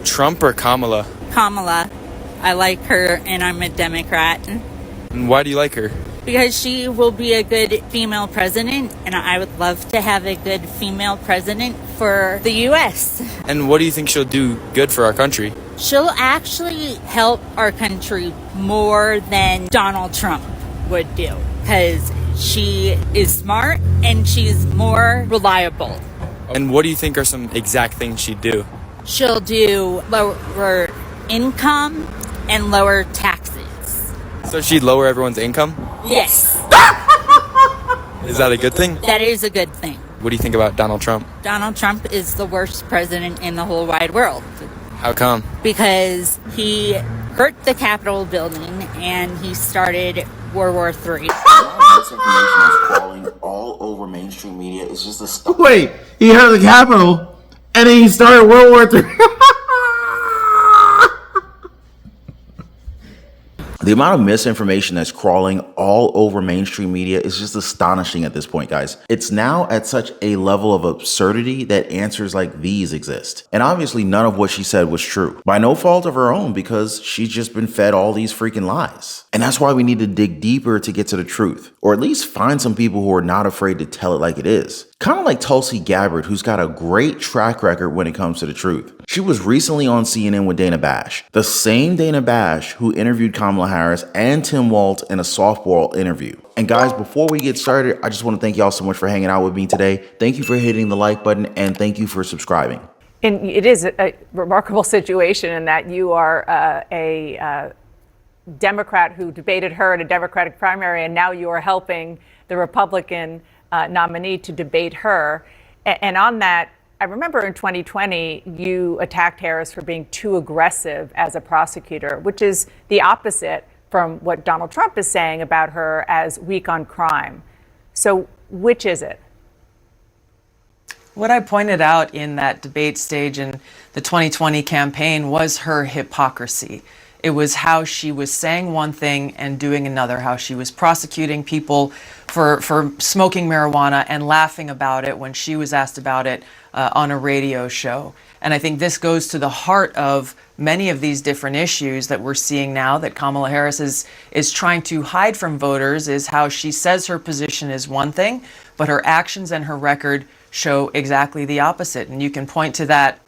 Trump or Kamala? Kamala. I like her, and I'm a Democrat. And why do you like her? Because she will be a good female president, and I would love to have a good female president for the U.S. And what do you think she'll do good for our country? She'll actually help our country more than Donald Trump would do, because she is smart and she's more reliable. And what do you think are some exact things she'd do? She'll do lower income and lower taxes. So she'd lower everyone's income? Yes. Is that a good thing? That is a good thing. What do you think about Donald Trump? Donald Trump is the worst president in the whole wide world. How come? Because he hurt the Capitol building and he started World War III. This information is crawling all over mainstream media. It's just a stuff. Wait, he hurt the Capitol and then he started World War III. The amount of misinformation that's crawling all over mainstream media is just astonishing at this point, guys. It's now at such a level of absurdity that answers like these exist. And obviously none of what she said was true, by no fault of her own, because she's just been fed all these freaking lies. And that's why we need to dig deeper to get to the truth, or at least find some people who are not afraid to tell it like it is. Kind of like Tulsi Gabbard, who's got a great track record when it comes to the truth. She was recently on CNN with Dana Bash, the same Dana Bash who interviewed Kamala Harris and Tim Walz in a softball interview. And guys, before we get started, I just want to thank y'all so much for hanging out with me today. Thank you for hitting the like button and thank you for subscribing. And it is a remarkable situation in that you are a Democrat who debated her in a Democratic primary, and now you are helping the Republican nominee to debate her. And on that, I remember in 2020, you attacked Harris for being too aggressive as a prosecutor, which is the opposite from what Donald Trump is saying about her as weak on crime. So which is it? What I pointed out in that debate stage in the 2020 campaign was her hypocrisy. It was how she was saying one thing and doing another, how she was prosecuting people for smoking marijuana and laughing about it when she was asked about it on a radio show. And I think this goes to the heart of many of these different issues that we're seeing now that Kamala Harris is trying to hide from voters, is how she says her position is one thing, but her actions and her record show exactly the opposite. And you can point to that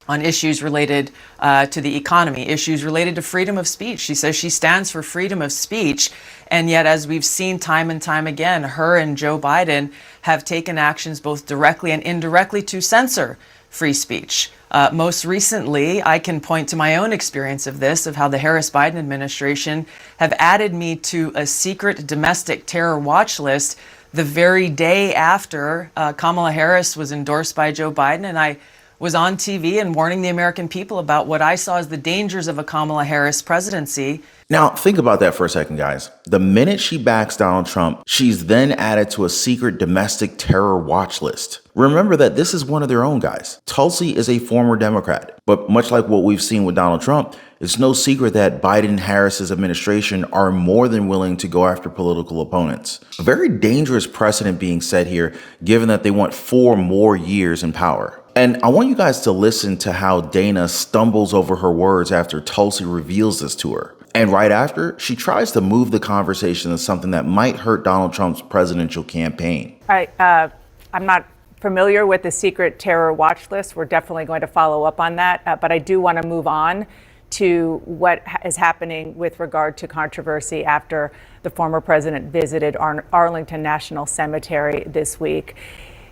on issues related to the economy, issues related to freedom of speech. She says she stands for freedom of speech. And yet, as we've seen time and time again, her and Joe Biden have taken actions both directly and indirectly to censor free speech. Most recently, I can point to my own experience of this, of how the Harris-Biden administration have added me to a secret domestic terror watch list the very day after Kamala Harris was endorsed by Joe Biden. And I was on TV and warning the American people about what I saw as the dangers of a Kamala Harris presidency. Now, think about that for a second, guys. The minute she backs Donald Trump, she's then added to a secret domestic terror watch list. Remember that this is one of their own, guys. Tulsi is a former Democrat, but much like what we've seen with Donald Trump, it's no secret that Biden-Harris's administration are more than willing to go after political opponents. A very dangerous precedent being set here, given that they want 4 more years in power. And I want you guys to listen to how Dana stumbles over her words after Tulsi reveals this to her. And right after, she tries to move the conversation to something that might hurt Donald Trump's presidential campaign. I'm not familiar with the secret terror watch list. We're definitely going to follow up on that. But I do want to move on to what is happening with regard to controversy after the former president visited Arlington National Cemetery this week.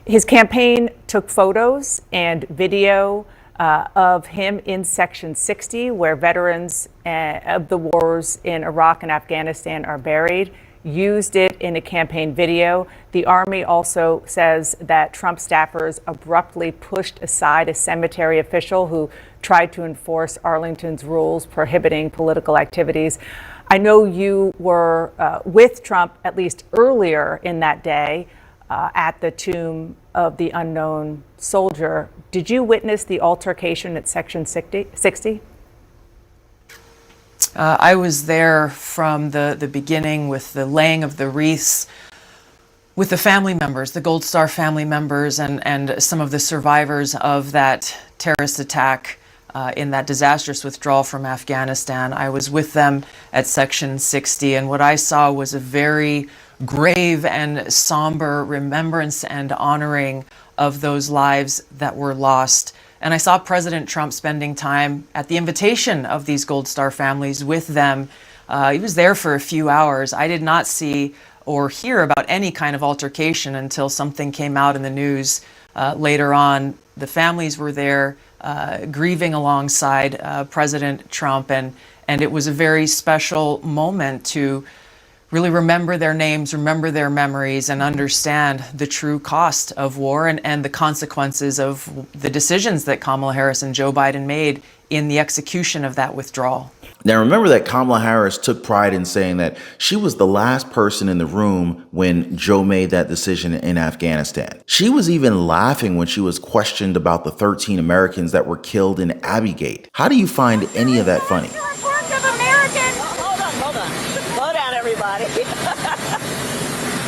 His campaign took photos and video of him in Section 60, where veterans of the wars in Iraq and Afghanistan are buried, used it in a campaign video. The Army also says that Trump staffers abruptly pushed aside a cemetery official who tried to enforce Arlington's rules prohibiting political activities. I know you were with Trump at least earlier in that day at the tomb of the unknown soldier. Did you witness the altercation at Section 60? I was there from the beginning with the laying of the wreaths with the family members, the Gold Star family members, and some of the survivors of that terrorist attack in that disastrous withdrawal from Afghanistan. I was with them at Section 60, and what I saw was a very grave and somber remembrance and honoring of those lives that were lost. And I saw President Trump spending time at the invitation of these Gold Star families with them. He was there for a few hours. I did not see or hear about any kind of altercation until something came out in the news later on. The families were there grieving alongside President Trump, and it was a very special moment to really remember their names, remember their memories, and understand the true cost of war and the consequences of the decisions that Kamala Harris and Joe Biden made in the execution of that withdrawal. Now, remember that Kamala Harris took pride in saying that she was the last person in the room when Joe made that decision in Afghanistan. She was even laughing when she was questioned about the 13 Americans that were killed in Abbey-gate. How do you find any of that funny? Hold on. Slow down, everybody.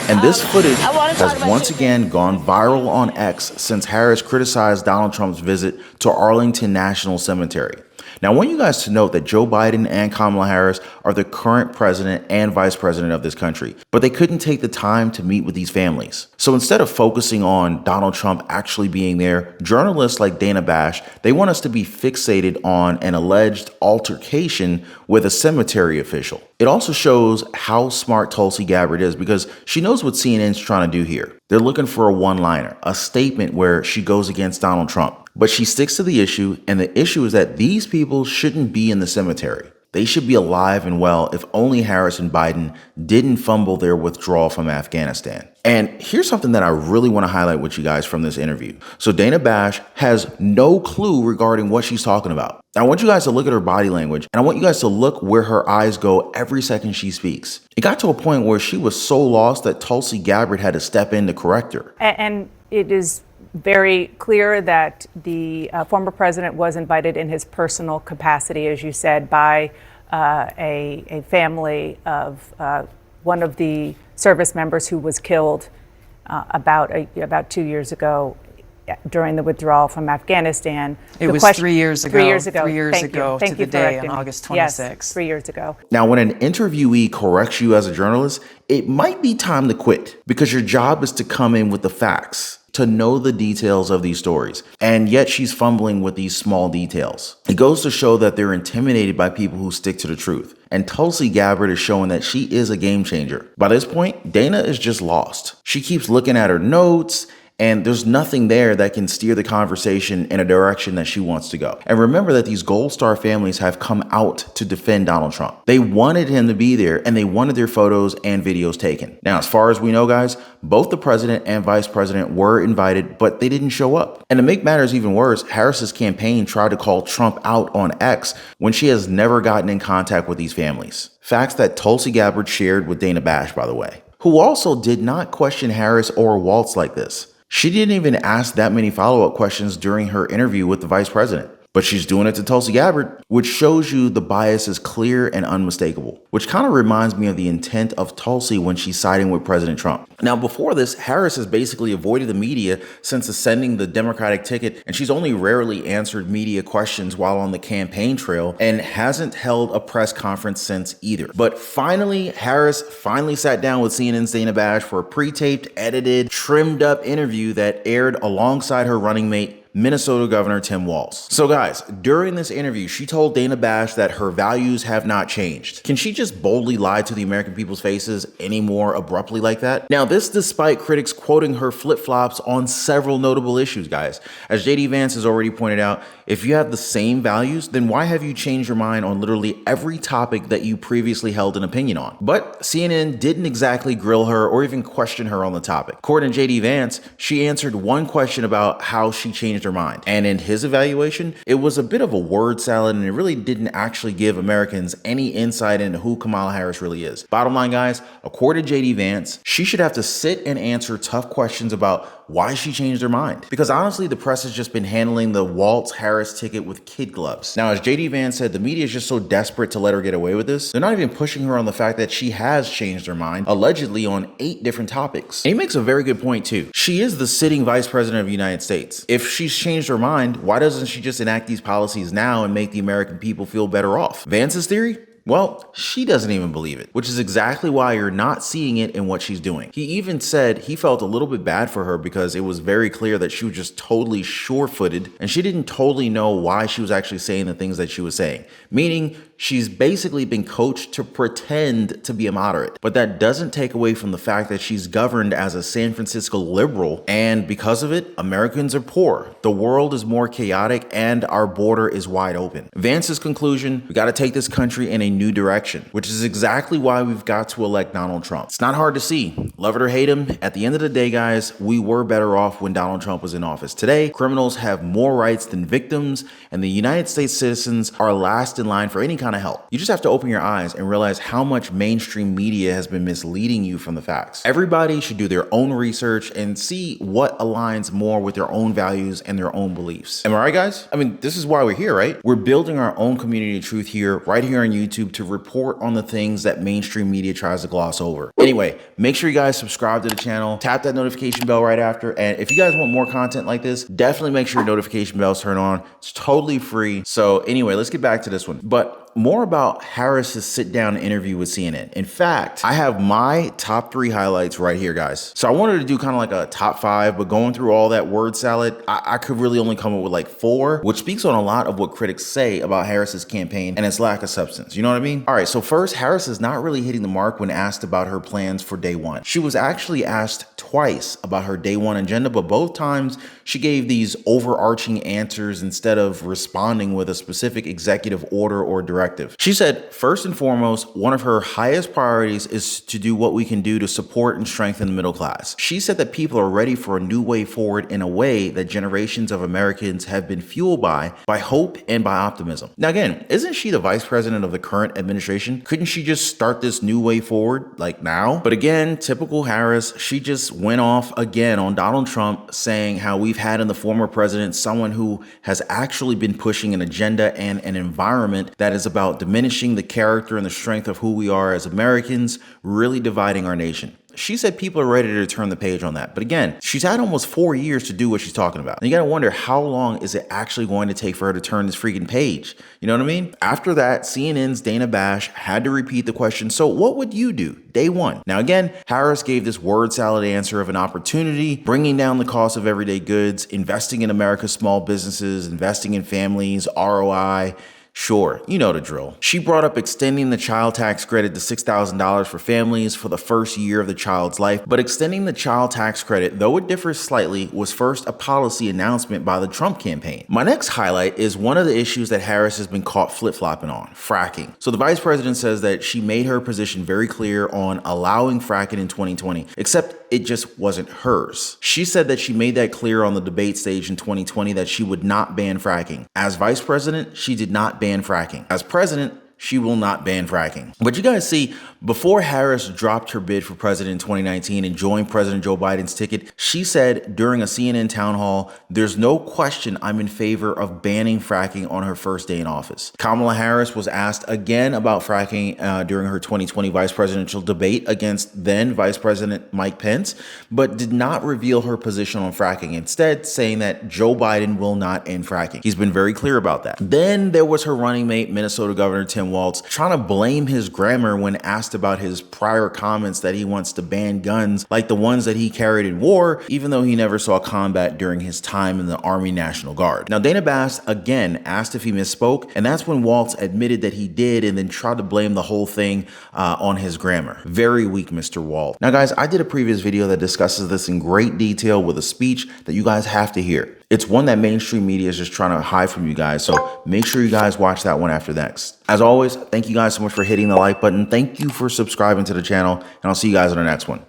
And this footage has once again gone viral on X since Harris criticized Donald Trump's visit to Arlington National Cemetery. Now, I want you guys to note that Joe Biden and Kamala Harris are the current president and vice president of this country, but they couldn't take the time to meet with these families. So instead of focusing on Donald Trump actually being there, journalists like Dana Bash, they want us to be fixated on an alleged altercation with a cemetery official. It also shows how smart Tulsi Gabbard is because she knows what CNN's trying to do here. They're looking for a one-liner, a statement where she goes against Donald Trump. But she sticks to the issue, and the issue is that these people shouldn't be in the cemetery. They should be alive and well if only Harris and Biden didn't fumble their withdrawal from Afghanistan. And here's something that I really want to highlight with you guys from this interview. So Dana Bash has no clue regarding what she's talking about. I want you guys to look at her body language, and I want you guys to look where her eyes go every second she speaks. It got to a point where she was so lost that Tulsi Gabbard had to step in to correct her. And it is very clear that the former president was invited in his personal capacity, as you said, by a family of one of the service members who was killed about 2 years ago during the withdrawal from Afghanistan. It was 3 years ago. 3 years ago. 3 years Thank ago you. Thank to you the for day correcting on me. August 26th. Yes, 3 years ago. Now, when an interviewee corrects you as a journalist, it might be time to quit because your job is to come in with the facts, to know the details of these stories. And yet she's fumbling with these small details. It goes to show that they're intimidated by people who stick to the truth. And Tulsi Gabbard is showing that she is a game changer. By this point, Dana is just lost. She keeps looking at her notes, and there's nothing there that can steer the conversation in a direction that she wants to go. And remember that these Gold Star families have come out to defend Donald Trump. They wanted him to be there, and they wanted their photos and videos taken. Now, as far as we know, guys, both the president and vice president were invited, but they didn't show up. And to make matters even worse, Harris's campaign tried to call Trump out on X when she has never gotten in contact with these families. Facts that Tulsi Gabbard shared with Dana Bash, by the way, who also did not question Harris or Walz like this. She didn't even ask that many follow-up questions during her interview with the vice president. But she's doing it to Tulsi Gabbard, which shows you the bias is clear and unmistakable, which kind of reminds me of the intent of Tulsi when she's siding with President Trump. Now, before this, Harris has basically avoided the media since ascending the Democratic ticket, and she's only rarely answered media questions while on the campaign trail and hasn't held a press conference since either. But finally, Harris sat down with CNN's Dana Bash for a pre-taped, edited, trimmed up interview that aired alongside her running mate, Minnesota Governor Tim Walz. So guys, during this interview, she told Dana Bash that her values have not changed. Can she just boldly lie to the American people's faces any more abruptly like that? Now, this despite critics quoting her flip-flops on several notable issues, guys. As JD Vance has already pointed out, if you have the same values, then why have you changed your mind on literally every topic that you previously held an opinion on? But CNN didn't exactly grill her or even question her on the topic. According to JD Vance, she answered one question about how she changed her mind. And in his evaluation, it was a bit of a word salad, and it really didn't actually give Americans any insight into who Kamala Harris really is. Bottom line, guys, according to JD Vance, she should have to sit and answer tough questions about why she changed her mind. Because honestly, the press has just been handling the Walz-Harris ticket with kid gloves. Now, as JD Vance said, the media is just so desperate to let her get away with this. They're not even pushing her on the fact that she has changed her mind, allegedly on 8 different topics. And he makes a very good point too. She is the sitting vice president of the United States. If she's changed her mind, why doesn't she just enact these policies now and make the American people feel better off? Vance's theory? Well, she doesn't even believe it, which is exactly why you're not seeing it in what she's doing. He even said he felt a little bit bad for her because it was very clear that she was just totally sure-footed and she didn't totally know why she was actually saying the things that she was saying. Meaning, she's basically been coached to pretend to be a moderate. But that doesn't take away from the fact that she's governed as a San Francisco liberal, and because of it, Americans are poor. The world is more chaotic and our border is wide open. Vance's conclusion, we gotta take this country in a new direction, which is exactly why we've got to elect Donald Trump. It's not hard to see. Love it or hate him, at the end of the day, guys, we were better off when Donald Trump was in office. Today, criminals have more rights than victims, and the United States citizens are last in line for any kind of help. You just have to open your eyes and realize how much mainstream media has been misleading you from the facts. Everybody should do their own research and see what aligns more with their own values and their own beliefs. Am I right, guys? I mean, this is why we're here, right? We're building our own community of truth here, right here on YouTube, to report on the things that mainstream media tries to gloss over. Anyway, make sure you guys subscribe to the channel, tap that notification bell right after, and if you guys want more content like this, definitely make sure your notification bells turn on. It's totally free. So anyway, let's get back to this one. But more about Harris's sit-down interview with CNN. In fact, I have my top 3 highlights right here, guys. So I wanted to do kind of like a top 5, but going through all that word salad, I could really only come up with like 4, which speaks on a lot of what critics say about Harris's campaign and its lack of substance. You know what I mean? All right, so first, Harris is not really hitting the mark when asked about her plans for day one. She was actually asked twice about her day one agenda, but both times she gave these overarching answers instead of responding with a specific executive order or directive. She said, first and foremost, one of her highest priorities is to do what we can do to support and strengthen the middle class. She said that people are ready for a new way forward in a way that generations of Americans have been fueled by hope and by optimism. Now again, isn't she the vice president of the current administration? Couldn't she just start this new way forward like now? But again, typical Harris, she just went off again on Donald Trump, saying how we've had in the former president someone who has actually been pushing an agenda and an environment that is about diminishing the character and the strength of who we are as Americans, really dividing our nation. She said people are ready to turn the page on that. But again, she's had almost 4 years to do what she's talking about. And you gotta wonder, how long is it actually going to take for her to turn this freaking page? You know what I mean? After that, CNN's Dana Bash had to repeat the question, so what would you do day one? Now again, Harris gave this word salad answer of an opportunity, bringing down the cost of everyday goods, investing in America's small businesses, investing in families, ROI. Sure, you know the drill. She brought up extending the child tax credit to $6,000 for families for the first year of the child's life, but extending the child tax credit, though it differs slightly, was first a policy announcement by the Trump campaign. My next highlight is one of the issues that Harris has been caught flip-flopping on, fracking. So the vice president says that she made her position very clear on allowing fracking in 2020, except it just wasn't hers. She said that she made that clear on the debate stage in 2020 that she would not ban fracking. As vice president, she did not ban fracking. As president, she will not ban fracking. But you guys see, before Harris dropped her bid for president in 2019 and joined President Joe Biden's ticket, she said during a CNN town hall, there's no question I'm in favor of banning fracking on her first day in office. Kamala Harris was asked again about fracking during her 2020 vice presidential debate against then Vice President Mike Pence, but did not reveal her position on fracking, instead saying that Joe Biden will not end fracking. He's been very clear about that. Then there was her running mate, Minnesota Governor Tim Walz, trying to blame his grammar when asked about his prior comments that he wants to ban guns like the ones that he carried in war, even though he never saw combat during his time in the Army National Guard. Now, Dana Bash again asked if he misspoke, and that's when Walz admitted that he did and then tried to blame the whole thing on his grammar. Very weak, Mr. Walz. Now, guys, I did a previous video that discusses this in great detail with a speech that you guys have to hear. It's one that mainstream media is just trying to hide from you guys, so make sure you guys watch that one after next. As always, thank you guys so much for hitting the like button. Thank you for subscribing to the channel, and I'll see you guys on the next one.